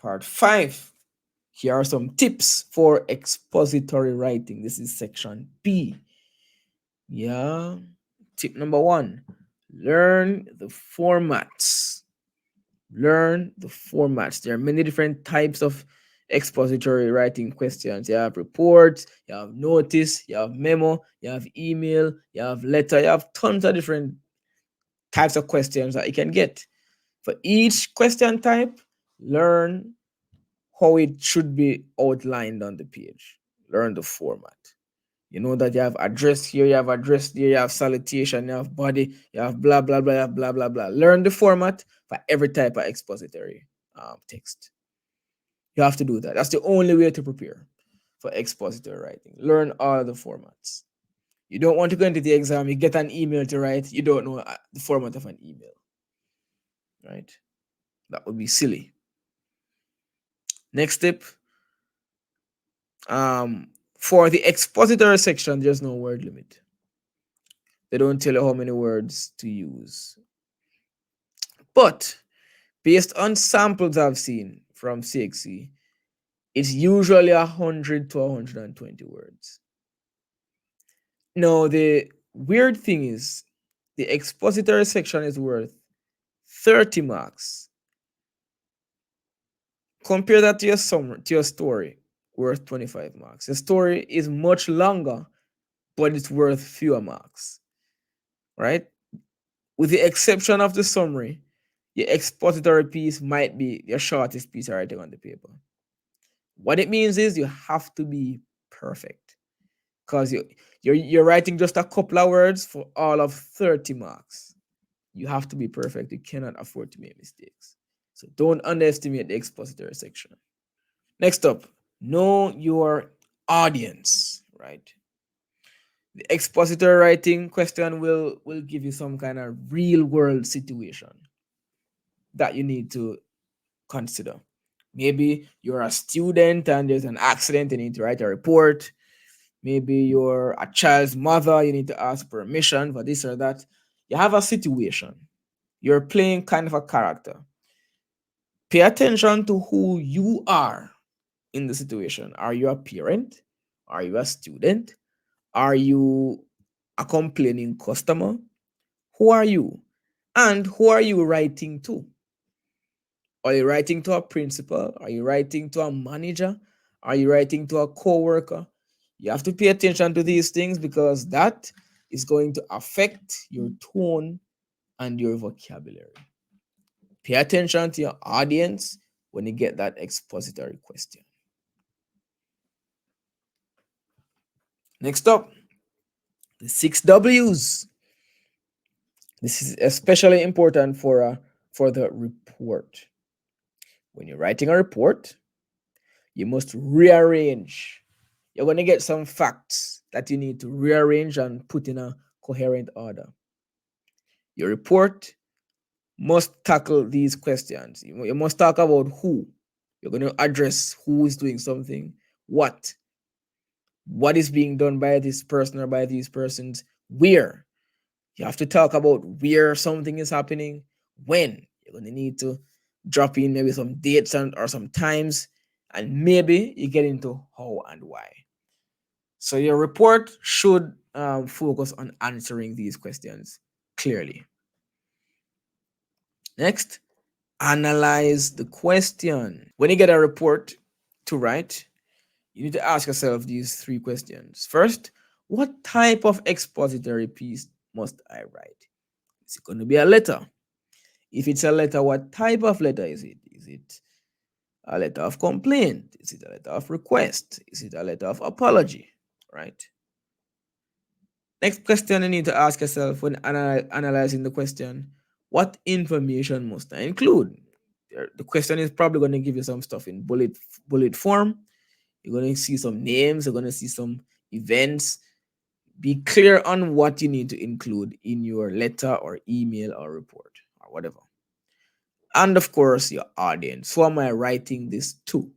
Part 5. Here are some tips for expository writing. This is section B. Yeah. Tip number 1, learn the formats. Learn the formats. There are many different types of expository writing questions. You have reports, you have notice, you have memo, you have email, you have letter, you have tons of different types of questions that you can get. For each question type, learn how it should be outlined on the page. Learn the format. You know that you have address here, you have address there, you have salutation, you have body, you have blah, blah, blah, you have blah, blah, blah. Learn the format for every type of expository text. You have to do that. That's the only way to prepare for expository writing. Learn all the formats. You don't want to go into the exam, you get an email to write, you don't know the format of an email, right? That would be silly. Next tip, for the expository section, there's no word limit. They don't tell you how many words to use. But based on samples I've seen from CXC, it's usually 100 to 120 words. Now, the weird thing is the expository section is worth 30 marks. Compare that to your summary, to your story, worth 25 marks. The story is much longer, but it's worth fewer marks, right? With the exception of the summary, your expository piece might be your shortest piece of writing on the paper. What it means is you have to be perfect, because you're writing just a couple of words for all of 30 marks. You have to be perfect. You cannot afford to make mistakes. So don't underestimate the expository section. Next up, know your audience, right? The expository writing question will give you some kind of real world situation that you need to consider. Maybe you're a student and there's an accident, you need to write a report. Maybe you're a child's mother, you need to ask permission for this or that. You have a situation. You're playing kind of a character. Pay attention to who you are in the situation. Are you a parent? Are you a student? Are you a complaining customer? Who are you? And who are you writing to? Are you writing to a principal? Are you writing to a manager? Are you writing to a coworker? You have to pay attention to these things because that is going to affect your tone and your vocabulary. Pay attention to your audience when you get that expository question. Next up, the 6 W's. This is especially important for the report. When you're writing a report, you must rearrange. You're going to get some facts that you need to rearrange and put in a coherent order. Your report must tackle these questions. You must talk about who. You're going to address who is doing something, what is being done by this person or by these persons, where. You have to talk about where something is happening, when. You're going to need to drop in maybe some dates or some times, and maybe you get into how and why. So your report should focus on answering these questions clearly. Next, analyze the question. When you get a report to write, you need to ask yourself these 3 questions. First, what type of expository piece must I write? Is it going to be a letter? If it's a letter, what type of letter is it? Is it a letter of complaint? Is it a letter of request? Is it a letter of apology? Right? Next question you need to ask yourself when analyzing the question, what information must I include? The question is probably going to give you some stuff in bullet form. You're going to see some names. You're going to see some events. Be clear on what you need to include in your letter or email or report or whatever. And of course, your audience. Who am I writing this to?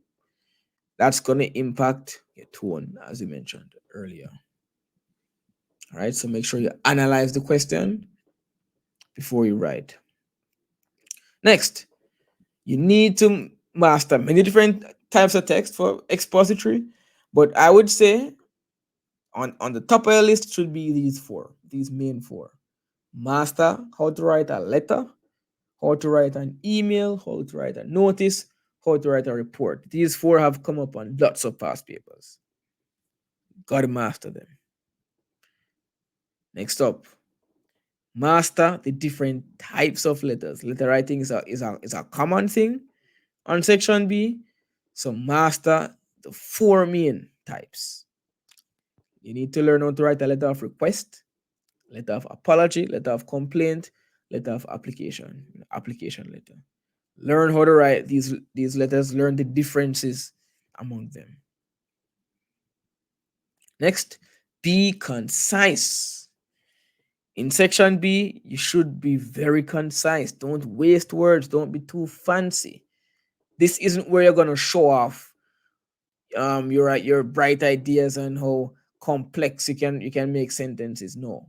That's going to impact your tone, as we mentioned earlier. All right, so make sure you analyze the question before you write. Next, you need to master many different types of text for expository, but I would say on the top of the list should be these main four. Master how to write a letter, how to write an email, how to write a notice, how to write a report. These four have come up on lots of past papers. Gotta master them. Next up, master the different types of letters. Letter writing is a common thing on section B. So master the four main types. You need to learn how to write a letter of request, letter of apology, letter of complaint, letter of application letter. Learn how to write these letters, learn the differences among them. Next, be concise. In section B, you should be very concise. Don't waste words, don't be too fancy. This isn't where you're going to show off your bright ideas and how complex you can make sentences. No.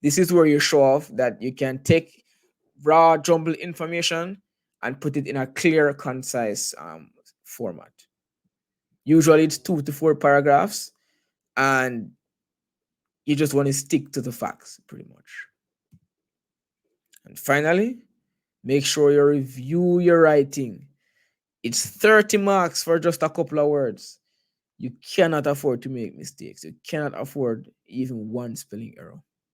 This is where you show off that you can take raw jumbled information and put it in a clear, concise format. Usually it's 2 to 4 paragraphs, and you just want to stick to the facts pretty much. And finally, make sure you review your writing. It's 30 marks for just a couple of words. You cannot afford to make mistakes. You cannot afford even one spelling error.